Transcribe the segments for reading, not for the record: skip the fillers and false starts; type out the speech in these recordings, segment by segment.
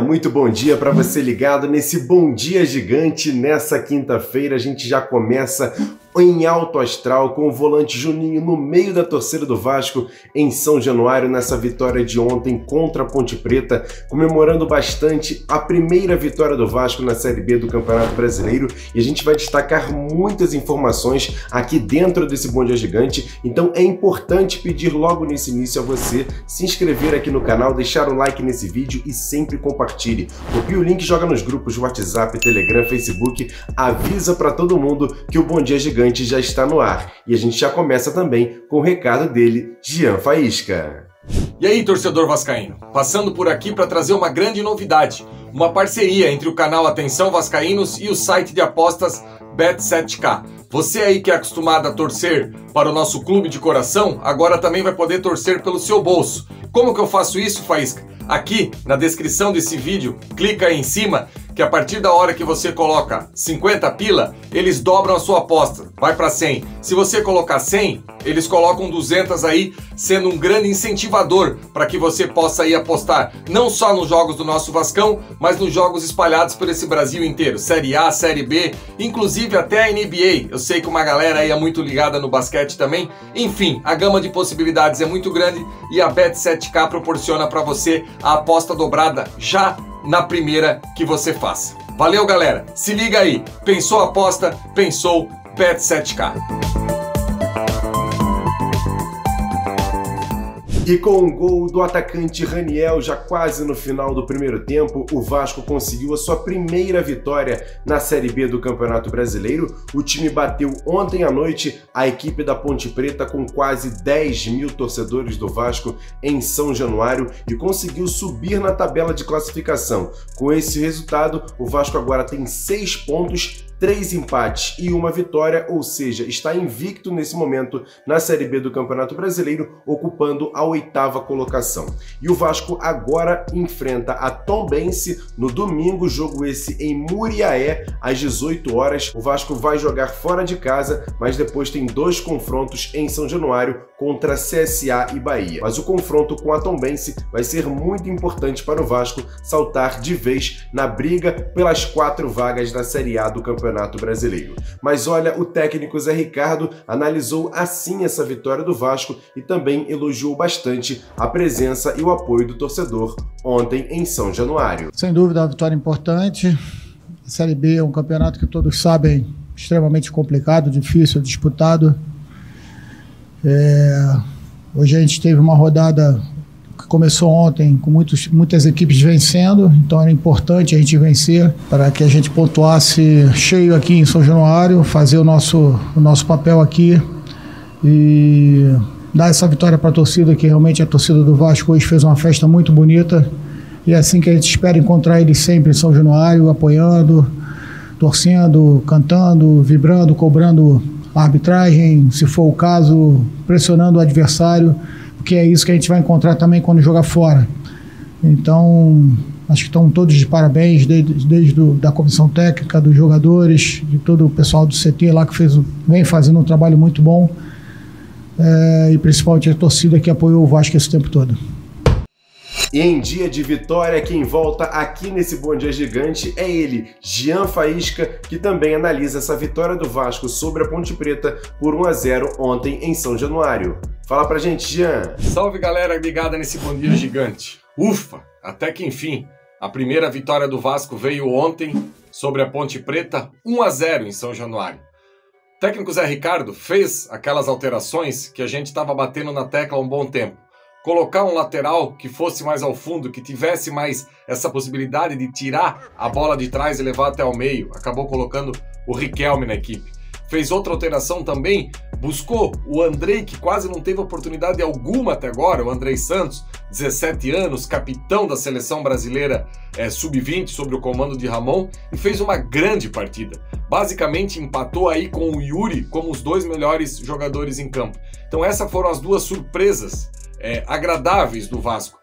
Muito bom dia para você ligado nesse Bom Dia Gigante. Nessa quinta-feira a gente já começa em alto astral com o volante Juninho no meio da torcida do Vasco em São Januário nessa vitória de ontem contra a Ponte Preta, comemorando bastante a primeira vitória do Vasco na Série B do Campeonato Brasileiro, e a gente vai destacar muitas informações aqui dentro desse Bom Dia Gigante. Então é importante pedir logo nesse início a você se inscrever aqui no canal, deixar o like nesse vídeo e sempre compartilhe. Copie o link, joga nos grupos WhatsApp, Telegram, Facebook, avisa para todo mundo que o Bom Dia Gigante já está no ar. E a gente já começa também com o recado dele, Jean Faísca. E aí, torcedor vascaíno, passando por aqui para trazer uma grande novidade, uma parceria entre o canal Atenção Vascaínos e o site de apostas Bet7k. Você aí que é acostumado a torcer para o nosso clube de coração, agora também vai poder torcer pelo seu bolso. Como que eu faço isso, Faísca? Aqui na descrição desse vídeo, clica aí em cima, que a partir da hora que você coloca 50 pila, eles dobram a sua aposta, vai para 100. Se você colocar 100, eles colocam 200 aí, sendo um grande incentivador para que você possa aí apostar não só nos jogos do nosso Vascão, mas nos jogos espalhados por esse Brasil inteiro, Série A, Série B, inclusive até a NBA. Eu sei que uma galera aí é muito ligada no basquete também. Enfim, a gama de possibilidades é muito grande e a Bet7k proporciona para você a aposta dobrada já na primeira que você faça. Valeu, galera! Se liga aí! Pensou aposta? Pensou Bet7k. E com o gol do atacante Raniel já quase no final do primeiro tempo, o Vasco conseguiu a sua primeira vitória na Série B do Campeonato Brasileiro. O time bateu ontem à noite a equipe da Ponte Preta com quase 10 mil torcedores do Vasco em São Januário e conseguiu subir na tabela de classificação. Com esse resultado, o Vasco agora tem 6 pontos, 3 empates e 1 vitória, ou seja, está invicto nesse momento na Série B do Campeonato Brasileiro, ocupando a 8ª colocação. E o Vasco agora enfrenta a Tombense no domingo, jogo esse em Muriaé, às 18 horas. O Vasco vai jogar fora de casa, mas depois tem 2 confrontos em São Januário contra CSA e Bahia. Mas o confronto com a Tombense vai ser muito importante para o Vasco saltar de vez na briga pelas 4 vagas da Série A do Campeonato Brasileiro. Mas olha, o técnico Zé Ricardo analisou assim essa vitória do Vasco e também elogiou bastante a presença e o apoio do torcedor ontem em São Januário. Sem dúvida, uma vitória importante. A Série B é um campeonato que todos sabem extremamente complicado, difícil, disputado. Hoje a gente teve uma rodada que começou ontem com muitas equipes vencendo, então era importante a gente vencer para que a gente pontuasse cheio aqui em São Januário, fazer o nosso papel aqui e dar essa vitória para a torcida, que realmente a torcida do Vasco hoje fez uma festa muito bonita, e é assim que a gente espera encontrar eles sempre em São Januário, apoiando, torcendo, cantando, vibrando, cobrando a arbitragem, se for o caso, pressionando o adversário, porque é isso que a gente vai encontrar também quando jogar fora. Então, acho que estão todos de parabéns, desde da comissão técnica, dos jogadores, de todo o pessoal do CT lá que vem fazendo um trabalho muito bom, e principalmente a torcida que apoiou o Vasco esse tempo todo. E em dia de vitória, quem volta aqui nesse Bom Dia Gigante é ele, Jean Faísca, que também analisa essa vitória do Vasco sobre a Ponte Preta por 1-0 ontem em São Januário. Fala pra gente, Jean. Salve, galera ligada nesse Bom Dia Gigante. Ufa, até que enfim, a primeira vitória do Vasco veio ontem sobre a Ponte Preta, 1-0 em São Januário. O técnico Zé Ricardo fez aquelas alterações que a gente estava batendo na tecla há um bom tempo. Colocar um lateral que fosse mais ao fundo, que tivesse mais essa possibilidade de tirar a bola de trás e levar até o meio. Acabou colocando o Riquelme na equipe. Fez outra alteração também, buscou o Andrei, que quase não teve oportunidade alguma até agora, o Andrei Santos, 17 anos, capitão da seleção brasileira sub-20, sob o comando de Ramon, e fez uma grande partida. Basicamente empatou aí com o Yuri como os 2 melhores jogadores em campo. Então essas foram as 2 surpresas agradáveis do Vasco.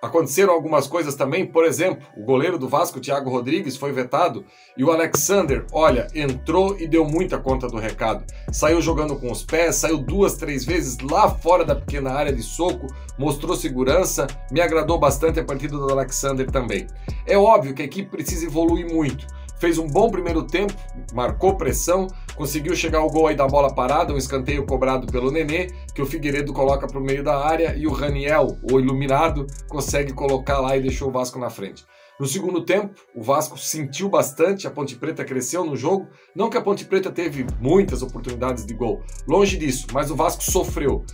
Aconteceram algumas coisas também, por exemplo, o goleiro do Vasco, Thiago Rodrigues, foi vetado e o Alexander, olha, entrou e deu muita conta do recado. Saiu jogando com os pés, saiu 2, 3 vezes lá fora da pequena área de soco, mostrou segurança, me agradou bastante a partida do Alexander também. É óbvio que a equipe precisa evoluir muito. Fez um bom primeiro tempo, marcou pressão, conseguiu chegar ao gol aí da bola parada, um escanteio cobrado pelo Nenê, que o Figueiredo coloca para o meio da área e o Raniel, o iluminado, consegue colocar lá e deixou o Vasco na frente. No segundo tempo, o Vasco sentiu bastante, a Ponte Preta cresceu no jogo, não que a Ponte Preta teve muitas oportunidades de gol, longe disso, mas o Vasco sofreu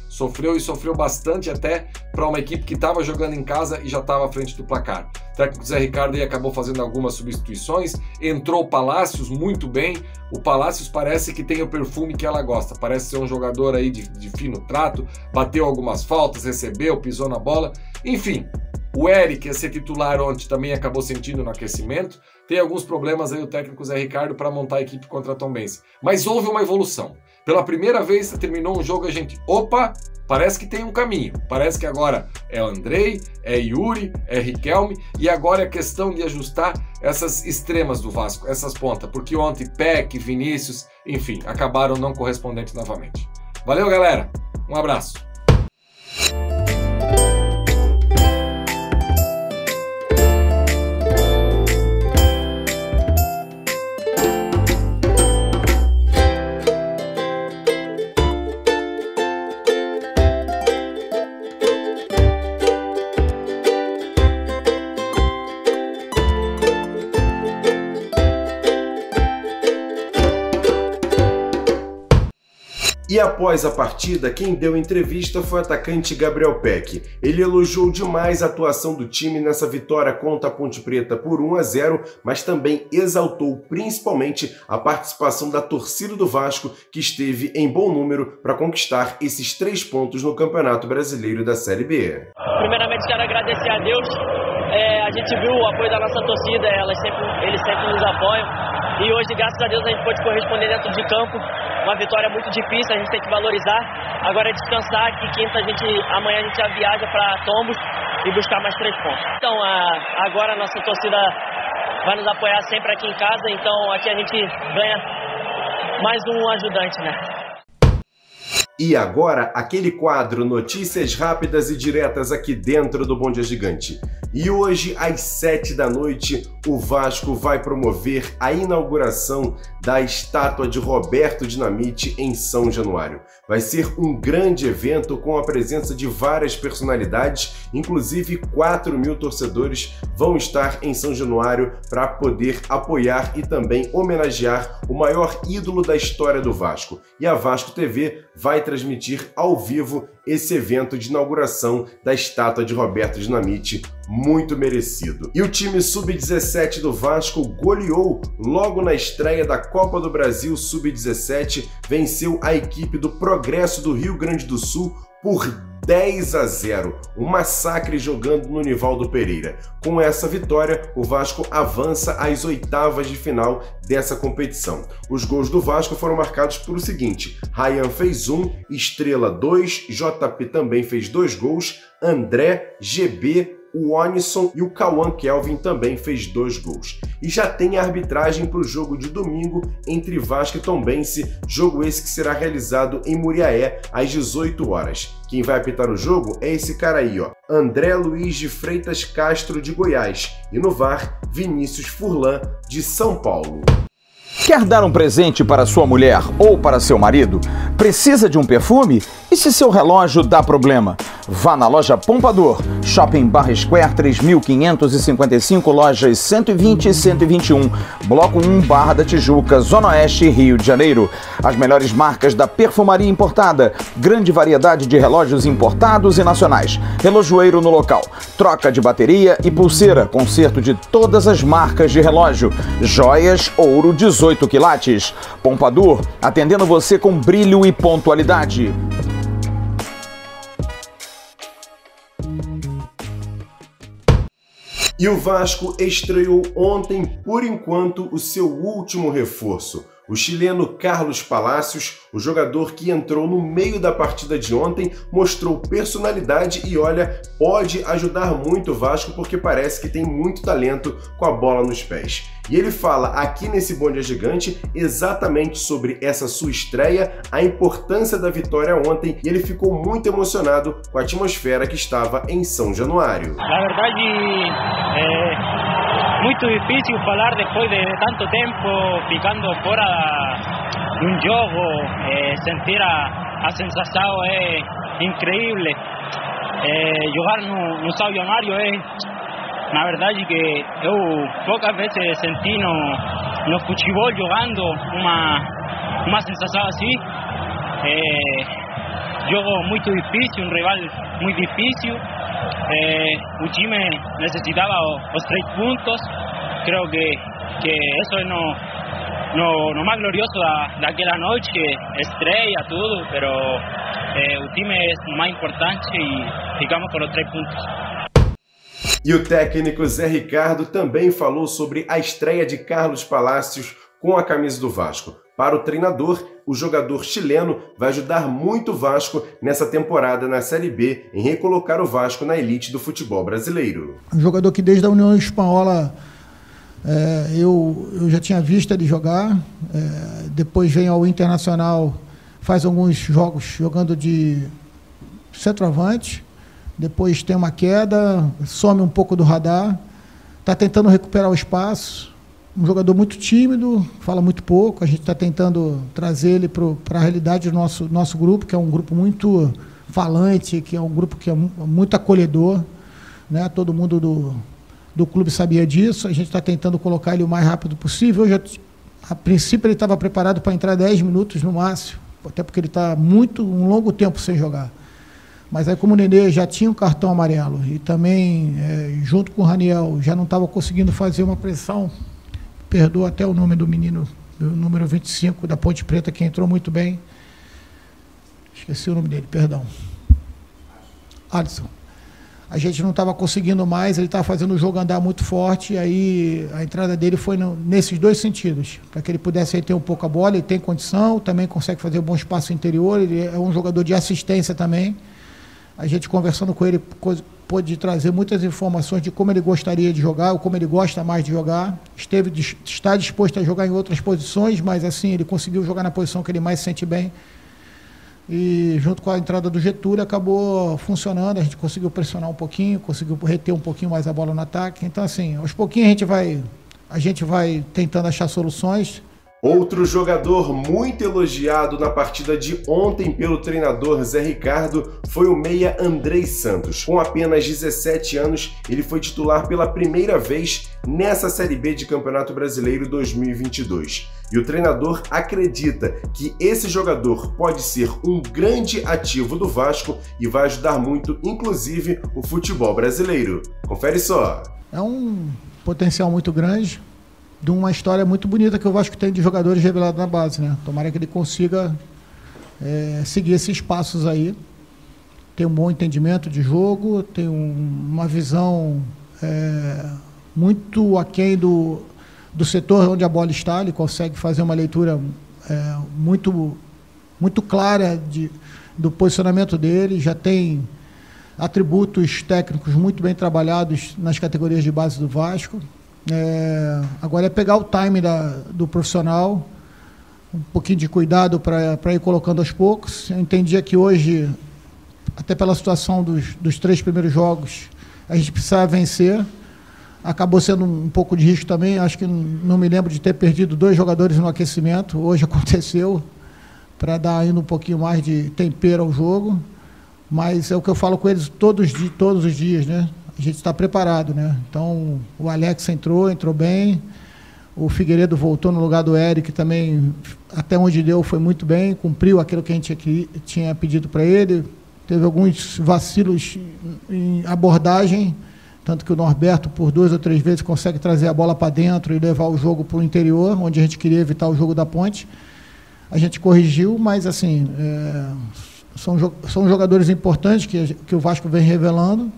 e sofreu bastante até para uma equipe que estava jogando em casa e já estava à frente do placar. O técnico Zé Ricardo aí acabou fazendo algumas substituições, entrou o Palácios muito bem, o Palácios parece que tem o perfume que ela gosta, parece ser um jogador aí de fino trato, bateu algumas faltas, recebeu, pisou na bola, enfim. O Eric, ia ser titular ontem, também acabou sentindo no aquecimento. Tem alguns problemas aí o técnico Zé Ricardo para montar a equipe contra a Tombense. Mas houve uma evolução. Pela primeira vez terminou um jogo, a gente, opa, parece que tem um caminho. Parece que agora é Andrei, é Yuri, é Riquelme. E agora é questão de ajustar essas extremas do Vasco, essas pontas. Porque ontem Peck, Vinícius, enfim, acabaram não correspondentes novamente. Valeu, galera. Um abraço. E após a partida, quem deu entrevista foi o atacante Gabriel Peck. Ele elogiou demais a atuação do time nessa vitória contra a Ponte Preta por 1-0, mas também exaltou principalmente a participação da torcida do Vasco, que esteve em bom número para conquistar esses 3 pontos no Campeonato Brasileiro da Série B. Primeiramente, quero agradecer a Deus. A gente viu o apoio da nossa torcida, eles sempre nos apoiam. E hoje, graças a Deus, a gente pôde corresponder dentro de campo. Uma vitória muito difícil, a gente tem que valorizar. Agora é descansar, que amanhã a gente já viaja para Tombos e buscar mais 3 pontos. Então, agora a nossa torcida vai nos apoiar sempre aqui em casa, então aqui a gente ganha mais um ajudante, né? E agora, aquele quadro Notícias Rápidas e Diretas aqui dentro do Bom Dia Gigante. E hoje, às 7 da noite, o Vasco vai promover a inauguração da estátua de Roberto Dinamite em São Januário. Vai ser um grande evento com a presença de várias personalidades, inclusive 4.000 torcedores vão estar em São Januário para poder apoiar e também homenagear o maior ídolo da história do Vasco. E a Vasco TV vai transmitir ao vivo esse evento de inauguração da estátua de Roberto Dinamite, muito merecido. E o time Sub-17 do Vasco goleou logo na estreia da Copa do Brasil Sub-17, venceu a equipe do Progresso do Rio Grande do Sul por 10-0, um massacre jogando no Nivaldo Pereira. Com essa vitória, o Vasco avança às 8ª de final dessa competição. Os gols do Vasco foram marcados por o seguinte: Ryan fez 1, Estrela 2, JP também fez 2 gols, André, GB, o Onisson e o Cauã Kelvin também fez 2 gols. E já tem a arbitragem para o jogo de domingo entre Vasco e Tombense, jogo esse que será realizado em Muriaé às 18 horas. Quem vai apitar o jogo é esse cara aí, ó, André Luiz de Freitas Castro de Goiás, e no VAR, Vinícius Furlan de São Paulo. Quer dar um presente para sua mulher ou para seu marido? Precisa de um perfume? E se seu relógio dá problema? Vá na loja Pompador, Shopping Barra Square 3555, lojas 120 e 121, Bloco 1, Barra da Tijuca, Zona Oeste, Rio de Janeiro. As melhores marcas da perfumaria importada, grande variedade de relógios importados e nacionais, relojoeiro no local, troca de bateria e pulseira, conserto de todas as marcas de relógio, joias, ouro 18 quilates. Pompador, atendendo você com brilho e pontualidade. E o Vasco estreou ontem, por enquanto, o seu último reforço. O chileno Carlos Palacios, o jogador que entrou no meio da partida de ontem, mostrou personalidade e, olha, pode ajudar muito o Vasco porque parece que tem muito talento com a bola nos pés. E ele fala aqui nesse Bom Dia Gigante exatamente sobre essa sua estreia, a importância da vitória ontem, e ele ficou muito emocionado com a atmosfera que estava em São Januário. Na verdade, muito difícil falar depois de tanto tempo ficando fora de um jogo, sentir a sensação é incrível. Jogar no São Januário na verdade que eu poucas vezes senti no futebol jogando uma sensação assim. Jogo muito difícil, rival muito difícil. O time necessitava os 3 pontos. Creo que eso es lo más glorioso daquela noite, estreia, tudo, pero o time é mais importante e ficamos com os 3 pontos. E o técnico Zé Ricardo também falou sobre a estreia de Carlos Palacios com a camisa do Vasco. Para o treinador, o jogador chileno vai ajudar muito o Vasco nessa temporada na Série B em recolocar o Vasco na elite do futebol brasileiro. Um jogador que desde a União Espanhola eu já tinha visto ele jogar, depois vem ao Internacional, faz alguns jogos jogando de centroavante, depois tem uma queda, some um pouco do radar, está tentando recuperar o espaço. Um jogador muito tímido, fala muito pouco. A gente está tentando trazer ele para a realidade do nosso grupo, que é um grupo muito falante, que é um grupo que é muito acolhedor, né? Todo mundo do clube sabia disso. A gente está tentando colocar ele o mais rápido possível. A princípio ele estava preparado para entrar 10 minutos no máximo, até porque ele está um longo tempo sem jogar. Mas aí, como o Nenê já tinha um cartão amarelo e também, junto com o Raniel, já não estava conseguindo fazer uma pressão, perdoa até o nome do menino, o número 25 da Ponte Preta, que entrou muito bem. Esqueci o nome dele, perdão. Alisson. A gente não estava conseguindo mais, ele estava fazendo o jogo andar muito forte, e aí a entrada dele foi nesses 2 sentidos, para que ele pudesse ter um pouco a bola. Ele tem condição, também consegue fazer um bom espaço interior, ele é um jogador de assistência também. A gente, conversando com ele, pôde trazer muitas informações de como ele gostaria de jogar, ou como ele gosta mais de jogar. Está disposto a jogar em outras posições, mas assim, ele conseguiu jogar na posição que ele mais se sente bem. E junto com a entrada do Getúlio, acabou funcionando. A gente conseguiu pressionar um pouquinho, conseguiu reter um pouquinho mais a bola no ataque. Então, assim, aos pouquinhos a gente vai tentando achar soluções. Outro jogador muito elogiado na partida de ontem pelo treinador Zé Ricardo foi o meia Andrei Santos. Com apenas 17 anos, ele foi titular pela primeira vez nessa Série B de Campeonato Brasileiro 2022. E o treinador acredita que esse jogador pode ser um grande ativo do Vasco e vai ajudar muito, inclusive, o futebol brasileiro. Confere só. É um potencial muito grande, de uma história muito bonita que o Vasco tem de jogadores revelados na base, né? Tomara que ele consiga seguir esses passos aí. Tem um bom entendimento de jogo, tem uma visão muito aquém do setor onde a bola está. Ele consegue fazer uma leitura muito clara do posicionamento dele, já tem atributos técnicos muito bem trabalhados nas categorias de base do Vasco. Agora é pegar o time do profissional, um pouquinho de cuidado para ir colocando aos poucos. Eu entendia que hoje, até pela situação dos 3 primeiros jogos, a gente precisava vencer. Acabou sendo um pouco de risco também. Acho que não me lembro de ter perdido 2 jogadores no aquecimento. Hoje aconteceu, para dar ainda um pouquinho mais de tempero ao jogo. Mas é o que eu falo com eles todos os dias, né? A gente está preparado, né? Então, o Alex entrou bem, o Figueiredo voltou no lugar do Eric também, até onde deu foi muito bem, cumpriu aquilo que a gente tinha pedido para ele, teve alguns vacilos em abordagem, tanto que o Norberto, por 2 ou 3 vezes, consegue trazer a bola para dentro e levar o jogo para o interior, onde a gente queria evitar o jogo da ponte. A gente corrigiu, mas assim, são jogadores importantes que o Vasco vem revelando.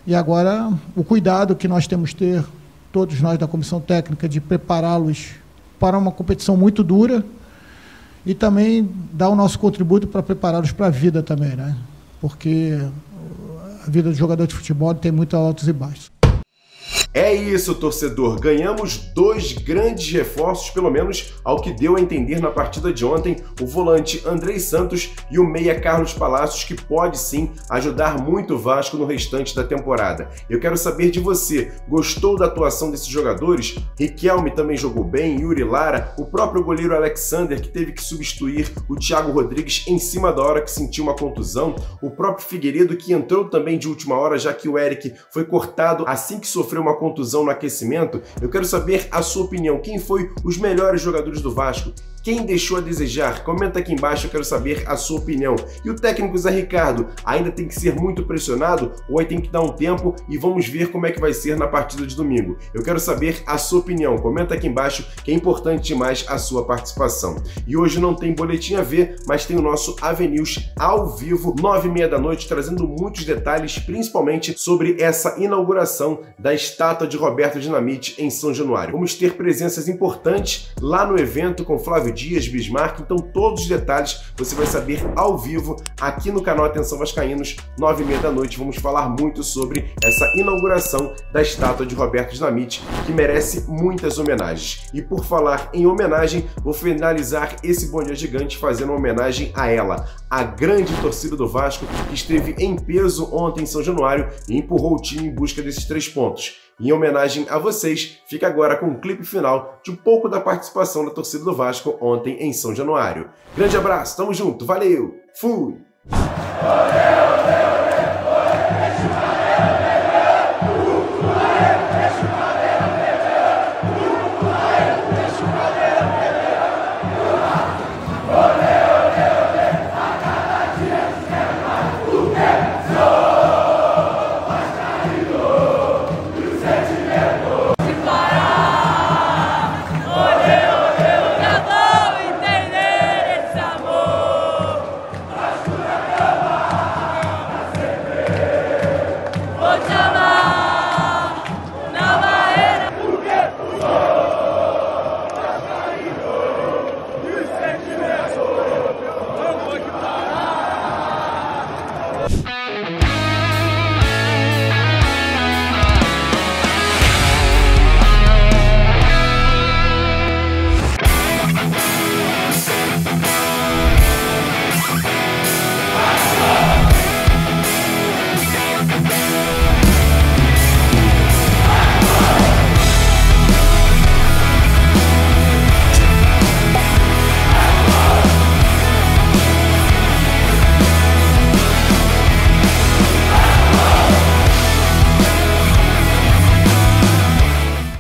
E agora, o cuidado que nós temos que ter, todos nós da comissão técnica, de prepará-los para uma competição muito dura e também dar o nosso contributo para prepará-los para a vida também, né? Porque a vida do jogador de futebol tem muitos altos e baixos. É isso, torcedor. Ganhamos 2 grandes reforços, pelo menos ao que deu a entender na partida de ontem, o volante Andrei Santos e o meia Carlos Palacios, que pode sim ajudar muito o Vasco no restante da temporada. Eu quero saber de você, gostou da atuação desses jogadores? Riquelme também jogou bem, Yuri Lara, o próprio goleiro Alexander, que teve que substituir o Thiago Rodrigues em cima da hora que sentiu uma contusão, o próprio Figueiredo, que entrou também de última hora, já que o Eric foi cortado assim que sofreu uma contusão no aquecimento. Eu quero saber a sua opinião. Quem foi os melhores jogadores do Vasco? Quem deixou a desejar? Comenta aqui embaixo, eu quero saber a sua opinião. E o técnico Zé Ricardo ainda tem que ser muito pressionado ou aí tem que dar um tempo e vamos ver como é que vai ser na partida de domingo? Eu quero saber a sua opinião. Comenta aqui embaixo que é importante demais a sua participação. E hoje não tem Boletim AV, mas tem o nosso AV News ao vivo, 9h30 da noite, trazendo muitos detalhes, principalmente sobre essa inauguração da estátua de Roberto Dinamite em São Januário. Vamos ter presenças importantes lá no evento com Flávio Dias, Bismarck, então todos os detalhes você vai saber ao vivo aqui no canal Atenção Vascaínos, 9h30 da noite. Vamos falar muito sobre essa inauguração da estátua de Roberto Dinamite, que merece muitas homenagens. E por falar em homenagem, vou finalizar esse Bom Dia Gigante fazendo uma homenagem a ela, a grande torcida do Vasco, que esteve em peso ontem em São Januário e empurrou o time em busca desses 3 pontos. Em homenagem a vocês, fica agora com um clipe final de um pouco da participação da torcida do Vasco ontem em São Januário. Grande abraço, tamo junto, valeu, fui!